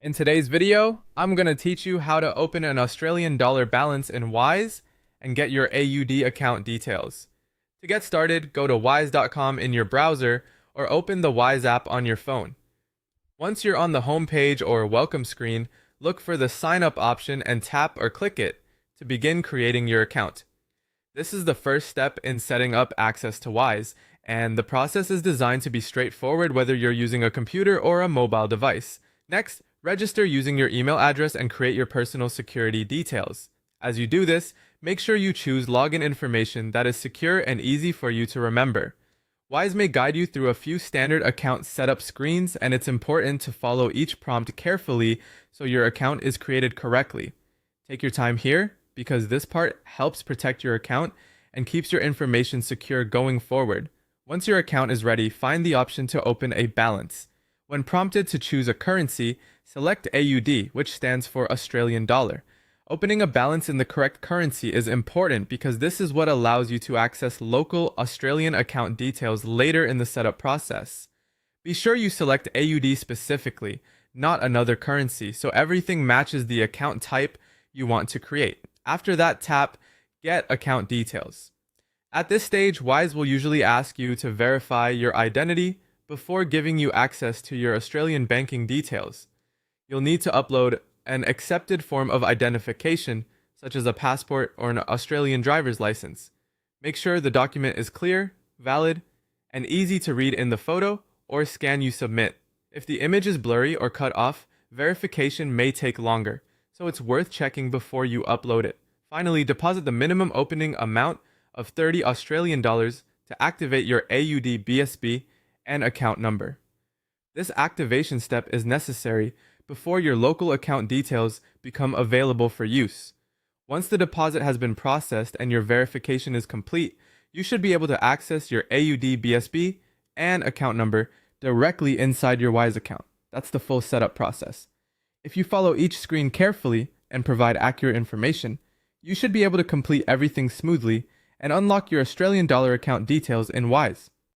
In today's video, I'm going to teach you how to open an Australian dollar balance in Wise and get your AUD account details. To get started, go to wise.com in your browser or open the Wise app on your phone. Once you're on the home page or welcome screen, look for the sign up option and tap or click it to begin creating your account. This is the first step in setting up access to Wise, and the process is designed to be straightforward whether you're using a computer or a mobile device. Next, register using your email address and create your personal security details. As you do this, make sure you choose login information that is secure and easy for you to remember. Wise may guide you through a few standard account setup screens, and it's important to follow each prompt carefully so your account is created correctly. Take your time here because this part helps protect your account and keeps your information secure going forward. Once your account is ready, find the option to open a balance. When prompted to choose a currency, select AUD, which stands for Australian dollar. Opening a balance in the correct currency is important because this is what allows you to access local Australian account details later in the setup process. Be sure you select AUD specifically, not another currency, so everything matches the account type you want to create. After that, tap Get Account Details. At this stage, Wise will usually ask you to verify your identity before giving you access to your Australian banking details. You'll need to upload an accepted form of identification, such as a passport or an Australian driver's license. Make sure the document is clear, valid, and easy to read in the photo or scan you submit. If the image is blurry or cut off, verification may take longer, so it's worth checking before you upload it. Finally, deposit the minimum opening amount of 30 Australian dollars to activate your AUD BSB and account number. This activation step is necessary before your local account details become available for use. Once the deposit has been processed and your verification is complete, you should be able to access your AUD BSB and account number directly inside your Wise account. That's the full setup process. If you follow each screen carefully and provide accurate information, you should be able to complete everything smoothly and unlock your Australian dollar account details in Wise.